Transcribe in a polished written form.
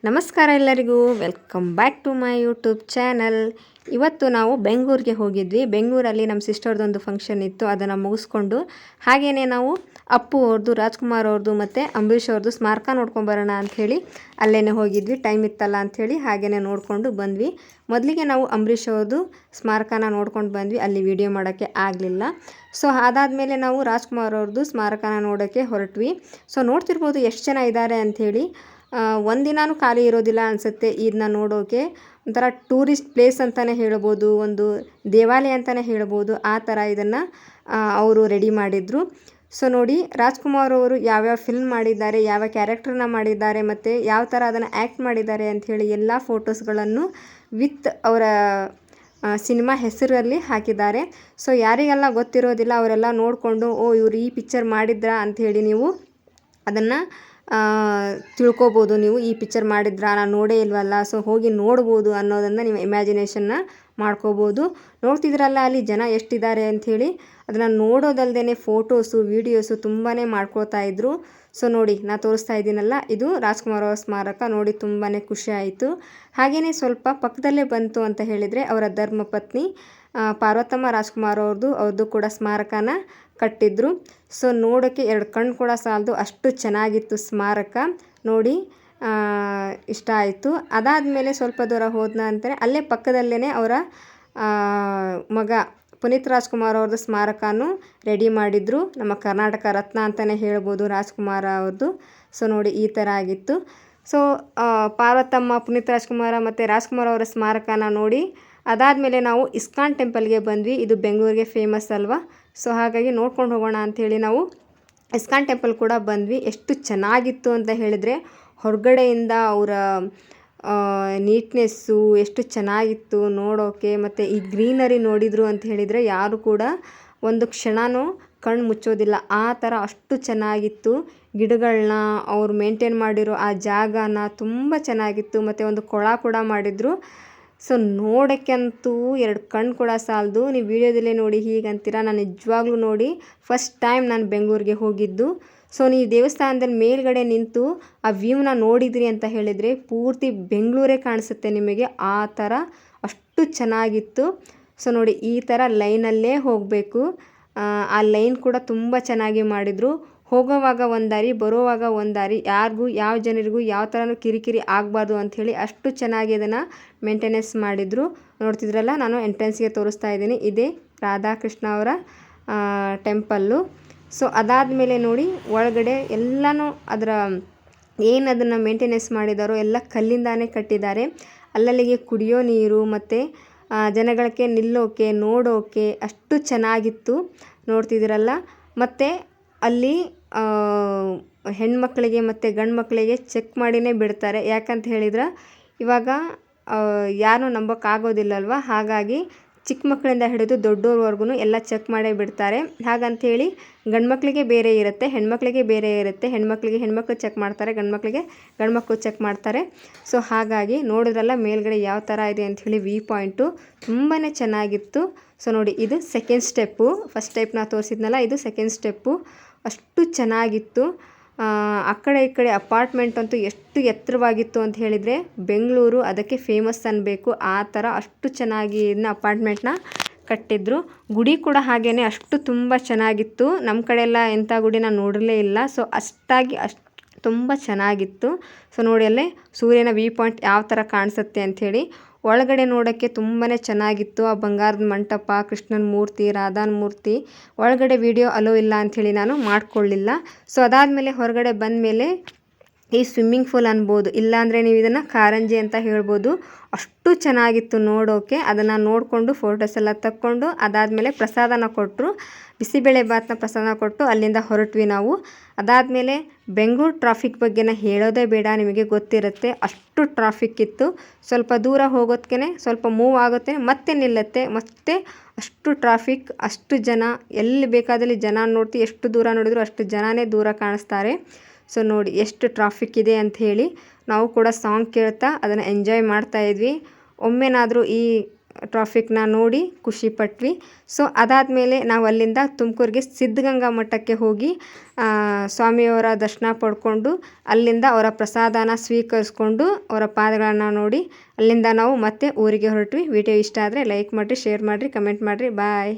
ನಮಸ್ಕಾರ ಎಲ್ಲರಿಗೂ, welcome back to my YouTube channel. ಇವತ್ತು ನಾವು ಬೆಂಗಳೂರಿಗೆ ಹೋಗಿದ್ವಿ. ಬೆಂಗಳೂರಲ್ಲಿ ನಮ್ಮ ಸಿಸ್ಟರ್ದೊಂದು ಫಂಕ್ಷನ್ ಇತ್ತು, ಅದನ್ನು ಮುಗಿಸ್ಕೊಂಡು ಹಾಗೆಯೇ ನಾವು ಅಪ್ಪು ಅವ್ರದ್ದು, ರಾಜ್ಕುಮಾರ್ ಅವ್ರದ್ದು ಮತ್ತು ಅಂಬರೀಷ್ ಅವ್ರದ್ದು ಸ್ಮಾರಕ ನೋಡ್ಕೊಂಬರೋಣ ಅಂಥೇಳಿ ಅಲ್ಲೇ ಹೋಗಿದ್ವಿ. ಟೈಮ್ ಇತ್ತಲ್ಲ ಅಂಥೇಳಿ ಹಾಗೆಯೇ ನೋಡಿಕೊಂಡು ಬಂದ್ವಿ. ಮೊದಲಿಗೆ ನಾವು ಅಂಬರೀಷ್ ಅವ್ರದ್ದು ಸ್ಮಾರಕನ ನೋಡ್ಕೊಂಡು ಬಂದ್ವಿ, ಅಲ್ಲಿ ವಿಡಿಯೋ ಮಾಡೋಕ್ಕೆ ಆಗಲಿಲ್ಲ. ಸೊ ಅದಾದಮೇಲೆ ನಾವು ರಾಜ್ಕುಮಾರ್ ಅವ್ರದ್ದು ಸ್ಮಾರಕನ ನೋಡೋಕ್ಕೆ ಹೊರಟ್ವಿ. ಸೊ ನೋಡ್ತಿರ್ಬೋದು ಎಷ್ಟು ಜನ ಇದ್ದಾರೆ ಅಂಥೇಳಿ. ಒಂದಿನಾನು ಖಾಲಿ ಇರೋದಿಲ್ಲ ಅನಿಸುತ್ತೆ ಇದನ್ನ ನೋಡೋಕೆ. ಒಂಥರ ಟೂರಿಸ್ಟ್ ಪ್ಲೇಸ್ ಅಂತಲೇ ಹೇಳ್ಬೋದು, ಒಂದು ದೇವಾಲಯ ಅಂತಲೇ ಹೇಳ್ಬೋದು. ಆ ಥರ ಇದನ್ನು ಅವರು ರೆಡಿ ಮಾಡಿದರು. ಸೊ ನೋಡಿ, ರಾಜ್ಕುಮಾರ್ ಅವರು ಯಾವ್ಯಾವ ಫಿಲ್ಮ್ ಮಾಡಿದ್ದಾರೆ, ಯಾವ ಕ್ಯಾರೆಕ್ಟರ್ನ ಮಾಡಿದ್ದಾರೆ ಮತ್ತು ಯಾವ ಥರ ಅದನ್ನು ಆ್ಯಕ್ಟ್ ಮಾಡಿದ್ದಾರೆ ಅಂಥೇಳಿ ಎಲ್ಲ ಫೋಟೋಸ್ಗಳನ್ನು ವಿತ್ ಅವರ ಸಿನಿಮಾ ಹೆಸರಲ್ಲಿ ಹಾಕಿದ್ದಾರೆ. ಸೊ ಯಾರಿಗೆಲ್ಲ ಗೊತ್ತಿರೋದಿಲ್ಲ ಅವರೆಲ್ಲ ನೋಡಿಕೊಂಡು, ಓ ಇವರು ಈ ಪಿಕ್ಚರ್ ಮಾಡಿದ್ರಾ ಅಂಥೇಳಿ ನೀವು ಅದನ್ನು ತಿಳ್ಕೊಬೋದು. ನೀವು ಈ ಪಿಕ್ಚರ್ ಮಾಡಿದ್ರಾ, ನಾನು ನೋಡೇ ಇಲ್ವಲ್ಲ, ಸೊ ಹೋಗಿ ನೋಡ್ಬೋದು ಅನ್ನೋದನ್ನು ನೀವು ಇಮ್ಯಾಜಿನೇಷನ್ನ ಮಾಡ್ಕೋಬೋದು. ನೋಡ್ತಿದ್ರಲ್ಲ ಅಲ್ಲಿ ಜನ ಎಷ್ಟಿದ್ದಾರೆ ಅಂಥೇಳಿ. ಅದನ್ನು ನೋಡೋದಲ್ಲದೆ ಫೋಟೋಸು ವೀಡಿಯೋಸು ತುಂಬಾ ಮಾಡ್ಕೊಳ್ತಾ ಇದ್ರು. ಸೊ ನೋಡಿ, ನಾನು ತೋರಿಸ್ತಾ ಇದ್ದೀನಲ್ಲ, ಇದು ರಾಜ್ಕುಮಾರ್ ಅವರ ಸ್ಮಾರಕ. ನೋಡಿ ತುಂಬಾ ಖುಷಿ ಆಯಿತು. ಹಾಗೆಯೇ ಸ್ವಲ್ಪ ಪಕ್ಕದಲ್ಲೇ ಬಂತು ಅಂತ ಹೇಳಿದರೆ ಅವರ ಧರ್ಮಪತ್ನಿ ಪಾರ್ವತಮ್ಮ ರಾಜ್ಕುಮಾರ್ ಅವ್ರದ್ದು ಕೂಡ ಸ್ಮಾರಕನ ಕಟ್ಟಿದ್ರು. ಸೊ ನೋಡೋಕ್ಕೆ ಎರಡು ಕಣ್ಣು ಕೂಡ ಸಾಲದು, ಅಷ್ಟು ಚೆನ್ನಾಗಿತ್ತು ಸ್ಮಾರಕ. ನೋಡಿ ಇಷ್ಟ ಆಯಿತು. ಅದಾದಮೇಲೆ ಸ್ವಲ್ಪ ದೂರ ಹೋದ ನಂತರ ಅಲ್ಲೇ ಪಕ್ಕದಲ್ಲೇ ಅವರ ಮಗ ಪುನೀತ್ ರಾಜ್ಕುಮಾರ್ ಅವ್ರದ್ದು ಸ್ಮಾರಕನೂ ರೆಡಿ ಮಾಡಿದರು. ನಮ್ಮ ಕರ್ನಾಟಕ ರತ್ನ ಅಂತಲೇ ಹೇಳ್ಬೋದು ರಾಜ್ಕುಮಾರ್ ಅವ್ರದ್ದು. ಸೊ ನೋಡಿ ಈ ಥರ ಆಗಿತ್ತು. ಸೊ ಪಾರ್ವತಮ್ಮ, ಪುನೀತ್ ರಾಜ್ಕುಮಾರ ಮತ್ತು ರಾಜ್ಕುಮಾರ್ ಅವರ ಸ್ಮಾರಕನ ನೋಡಿ ಅದಾದಮೇಲೆ ನಾವು ಇಸ್ಕಾನ್ ಟೆಂಪಲ್ಗೆ ಬಂದ್ವಿ. ಇದು ಬೆಂಗಳೂರಿಗೆ ಫೇಮಸ್ ಅಲ್ವಾ. ಸೊ ಹಾಗಾಗಿ ನೋಡ್ಕೊಂಡು ಹೋಗೋಣ ಅಂಥೇಳಿ ನಾವು ಇಸ್ಕಾನ್ ಟೆಂಪಲ್ ಕೂಡ ಬಂದ್ವಿ. ಎಷ್ಟು ಚೆನ್ನಾಗಿತ್ತು ಅಂತ ಹೇಳಿದರೆ, ಹೊರಗಡೆಯಿಂದ ಅವರ ನೀಟ್ನೆಸ್ಸು ಎಷ್ಟು ಚೆನ್ನಾಗಿತ್ತು ನೋಡೋಕ್ಕೆ. ಮತ್ತು ಈ ಗ್ರೀನರಿ ನೋಡಿದರು ಅಂತ ಹೇಳಿದರೆ ಯಾರು ಕೂಡ ಒಂದು ಕ್ಷಣನೂ ಕಣ್ಣು ಮುಚ್ಚೋದಿಲ್ಲ, ಆ ಥರ ಅಷ್ಟು ಚೆನ್ನಾಗಿತ್ತು. ಗಿಡಗಳನ್ನ ಅವ್ರು ಮೇಂಟೈನ್ ಮಾಡಿರೋ ಆ ಜಾಗನ ತುಂಬ ಚೆನ್ನಾಗಿತ್ತು. ಮತ್ತು ಒಂದು ಕೊಳ ಕೂಡ ಮಾಡಿದರು. ಸೊ ನೋಡೋಕ್ಕಂತೂ ಎರಡು ಕಣ್ಣು ಕೂಡ ಸಾಲದು. ನೀವು ವಿಡಿಯೋದಲ್ಲೇ ನೋಡಿ ಹೀಗಂತೀರ, ನಾನು ನಿಜವಾಗ್ಲೂ ನೋಡಿ ಫಸ್ಟ್ ಟೈಮ್ ನಾನು ಬೆಂಗಳೂರಿಗೆ ಹೋಗಿದ್ದು. ಸೊ ನೀವು ದೇವಸ್ಥಾನದಲ್ಲಿ ಮೇಲ್ಗಡೆ ನಿಂತು ಆ ವ್ಯೂನ ನೋಡಿದ್ರಿ ಅಂತ ಹೇಳಿದರೆ ಪೂರ್ತಿ ಬೆಂಗಳೂರೇ ಕಾಣಿಸುತ್ತೆ ನಿಮಗೆ, ಆ ಥರ ಅಷ್ಟು ಚೆನ್ನಾಗಿತ್ತು. ಸೊ ನೋಡಿ, ಈ ಥರ ಲೈನಲ್ಲೇ ಹೋಗಬೇಕು. ಆ ಲೈನ್ ಕೂಡ ತುಂಬ ಚೆನ್ನಾಗಿ ಮಾಡಿದರು. ಹೋಗೋವಾಗ ಒಂದು ದಾರಿ, ಬರೋವಾಗ ಒಂದು ದಾರಿ, ಯಾರಿಗೂ ಯಾವ ಜನರಿಗೂ ಯಾವ ಥರನೂ ಕಿರಿಕಿರಿ ಆಗಬಾರ್ದು ಅಂಥೇಳಿ ಅಷ್ಟು ಚೆನ್ನಾಗಿ ಅದನ್ನು ಮೇಂಟೆನೆನ್ಸ್ ಮಾಡಿದರು. ನೋಡ್ತಿದ್ರಲ್ಲ, ನಾನು ಎಂಟ್ರೆನ್ಸ್ಗೆ ತೋರಿಸ್ತಾ ಇದ್ದೀನಿ, ಇದೇ ರಾಧಾಕೃಷ್ಣ ಅವರ ಟೆಂಪಲ್ಲು. ಸೊ ಅದಾದಮೇಲೆ ನೋಡಿ ಒಳಗಡೆ ಎಲ್ಲನೂ ಅದರ ಏನು ಅದನ್ನು ಮೇಂಟೆನೆನ್ಸ್ ಮಾಡಿದಾರೋ ಎಲ್ಲ ಕಲ್ಲಿಂದಾನೇ ಕಟ್ಟಿದ್ದಾರೆ. ಅಲ್ಲಲ್ಲಿಗೆ ಕುಡಿಯೋ ನೀರು ಮತ್ತು ಜನಗಳಿಗೆ ನಿಲ್ಲೋಕೆ ನೋಡೋಕೆ ಅಷ್ಟು ಚೆನ್ನಾಗಿತ್ತು. ನೋಡ್ತಿದ್ದೀರಲ್ಲ. ಮತ್ತು ಅಲ್ಲಿ ಹೆಣ್ಮಕ್ಳಿಗೆ ಮತ್ತು ಗಂಡು ಮಕ್ಕಳಿಗೆ ಚೆಕ್ ಮಾಡಿನೇ ಬಿಡ್ತಾರೆ. ಯಾಕಂತ ಹೇಳಿದ್ರೆ ಇವಾಗ ಯಾರೂ ನಂಬೋಕ್ಕಾಗೋದಿಲ್ಲಲ್ವ, ಹಾಗಾಗಿ ಚಿಕ್ಕ ಮಕ್ಕಳಿಂದ ಹಿಡಿದು ದೊಡ್ಡೋರ್ವರೆಗೂ ಎಲ್ಲ ಚೆಕ್ ಮಾಡೇ ಬಿಡ್ತಾರೆ. ಹಾಗಂಥೇಳಿ ಗಂಡು ಮಕ್ಕಳಿಗೆ ಬೇರೆ ಇರುತ್ತೆ, ಹೆಣ್ಮಕ್ಳಿಗೆ ಬೇರೆ ಇರುತ್ತೆ. ಹೆಣ್ಮಕ್ಳಿಗೆ ಹೆಣ್ಮಕ್ಳು ಚೆಕ್ ಮಾಡ್ತಾರೆ, ಗಂಡು ಮಕ್ಕಳಿಗೆ ಗಂಡು ಮಕ್ಕಳು ಚೆಕ್ ಮಾಡ್ತಾರೆ. ಸೊ ಹಾಗಾಗಿ ನೋಡಿದ್ರಲ್ಲ ಮೇಲ್ಗಡೆ ಯಾವ ಥರ ಇದೆ ಅಂಥೇಳಿ ವ್ಯೂ ಪಾಯಿಂಟು ತುಂಬಾ ಚೆನ್ನಾಗಿತ್ತು. ಸೊ ನೋಡಿ, ಇದು ಸೆಕೆಂಡ್ ಸ್ಟೆಪ್ಪು. ಫಸ್ಟ್ ಸ್ಟೆಪ್ ನಾನು ತೋರಿಸಿದ್ನಲ್ಲ, ಇದು ಸೆಕೆಂಡ್ ಸ್ಟೆಪ್ಪು. ಅಷ್ಟು ಚೆನ್ನಾಗಿತ್ತು. ಆ ಕಡೆ ಈ ಕಡೆ ಅಪಾರ್ಟ್ಮೆಂಟ್ ಅಂತೂ ಎಷ್ಟು ಎತ್ತರವಾಗಿತ್ತು ಅಂತ ಹೇಳಿದರೆ ಬೆಂಗಳೂರು ಅದಕ್ಕೆ ಫೇಮಸ್ ಅನ್ನಬೇಕು. ಆ ಥರ ಅಷ್ಟು ಚೆನ್ನಾಗಿ ಇದನ್ನ ಅಪಾರ್ಟ್ಮೆಂಟ್ನ ಕಟ್ಟಿದ್ರು. ಗುಡಿ ಕೂಡ ಹಾಗೇ ಅಷ್ಟು ತುಂಬ ಚೆನ್ನಾಗಿತ್ತು. ನಮ್ಮ ಕಡೆ ಎಲ್ಲ ಎಂಥ ಗುಡಿ ನಾನು ನೋಡಿರಲೇ ಇಲ್ಲ. ಸೊ ಅಷ್ಟಾಗಿ ತುಂಬ ಚೆನ್ನಾಗಿತ್ತು. ಸೊ ನೋಡಿ ಅಲ್ಲೇ ಸೂರ್ಯನ ವ್ಯೂ ಪಾಯಿಂಟ್ ಯಾವ ಥರ ಕಾಣಿಸುತ್ತೆ ಅಂಥೇಳಿ. ಒಳಗಡೆ ನೋಡೋಕ್ಕೆ ತುಂಬಾ ಚೆನ್ನಾಗಿತ್ತು. ಆ ಬಂಗಾರದ ಮಂಟಪ, ಕೃಷ್ಣನ ಮೂರ್ತಿ, ರಾಧಾನ ಮೂರ್ತಿ. ಒಳಗಡೆ ವಿಡಿಯೋ ಅಲೋ ಇಲ್ಲ ಅಂಥೇಳಿ ನಾನು ಮಾಡಿಕೊಳ್ಳಿಲ್ಲ. ಸೊ ಅದಾದಮೇಲೆ ಹೊರಗಡೆ ಬಂದಮೇಲೆ ಈ ಸ್ವಿಮ್ಮಿಂಗ್ ಪೂಲ್ ಅನ್ಬೋದು, ಇಲ್ಲಾಂದರೆ ನೀವು ಇದನ್ನು ಕಾರಂಜಿ ಅಂತ ಹೇಳ್ಬೋದು. ಅಷ್ಟು ಚೆನ್ನಾಗಿತ್ತು ನೋಡೋಕ್ಕೆ. ಅದನ್ನು ನೋಡಿಕೊಂಡು ಫೋಟೋಸ್ ಎಲ್ಲ ತಕ್ಕೊಂಡು ಅದಾದಮೇಲೆ ಪ್ರಸಾದನ ಕೊಟ್ಟರು. ಬಿಸಿಬೇಳೆ ಭಾತ್ನ ಪ್ರಸಾದ ಕೊಟ್ಟು ಅಲ್ಲಿಂದ ಹೊರಟ್ವಿ ನಾವು. ಅದಾದಮೇಲೆ ಬೆಂಗಳೂರು ಟ್ರಾಫಿಕ್ ಬಗ್ಗೆನ ಹೇಳೋದೇ ಬೇಡ, ನಿಮಗೆ ಗೊತ್ತಿರುತ್ತೆ ಅಷ್ಟು ಟ್ರಾಫಿಕ್ ಇತ್ತು. ಸ್ವಲ್ಪ ದೂರ ಹೋಗೋದಕ್ಕೆ ಸ್ವಲ್ಪ ಮೂವ್ ಆಗುತ್ತೆ, ಮತ್ತೆ ನಿಲ್ಲುತ್ತೆ, ಮತ್ತೆ ಅಷ್ಟು ಟ್ರಾಫಿಕ್, ಅಷ್ಟು ಜನ. ಎಲ್ಲಿ ಬೇಕಾದಲ್ಲಿ ಜನ ನೋಡ್ತೀವಿ, ಎಷ್ಟು ದೂರ ನೋಡಿದ್ರು ಅಷ್ಟು ಜನನೇ ದೂರ ಕಾಣಿಸ್ತಾರೆ. ಸೊ ನೋಡಿ ಎಷ್ಟು ಟ್ರಾಫಿಕ್ ಇದೆ ಅಂಥೇಳಿ ನಾವು ಕೂಡ ಸಾಂಗ್ ಕೇಳ್ತಾ ಅದನ್ನು ಎಂಜಾಯ್ ಮಾಡ್ತಾಯಿದ್ವಿ. ಒಮ್ಮೆನಾದರೂ ಈ ಟ್ರಾಫಿಕ್ನ ನೋಡಿ ಖುಷಿ ಪಟ್ವಿ. ಸೊ ಅದಾದಮೇಲೆ ನಾವು ಅಲ್ಲಿಂದ ತುಮಕೂರಿಗೆ ಸಿದ್ಧಗಂಗಾ ಮಠಕ್ಕೆ ಹೋಗಿ ಸ್ವಾಮಿಯವರ ದರ್ಶನ ಪಡ್ಕೊಂಡು ಅಲ್ಲಿಂದ ಅವರ ಪ್ರಸಾದನ ಸ್ವೀಕರಿಸ್ಕೊಂಡು ಅವರ ಪಾದಗಳನ್ನು ನೋಡಿ ಅಲ್ಲಿಂದ ನಾವು ಮತ್ತೆ ಊರಿಗೆ ಹೊರಟ್ವಿ. ವಿಡಿಯೋ ಇಷ್ಟ ಆದರೆ ಲೈಕ್ ಮಾಡಿರಿ, ಶೇರ್ ಮಾಡಿರಿ, ಕಮೆಂಟ್ ಮಾಡಿರಿ. ಬಾಯ್.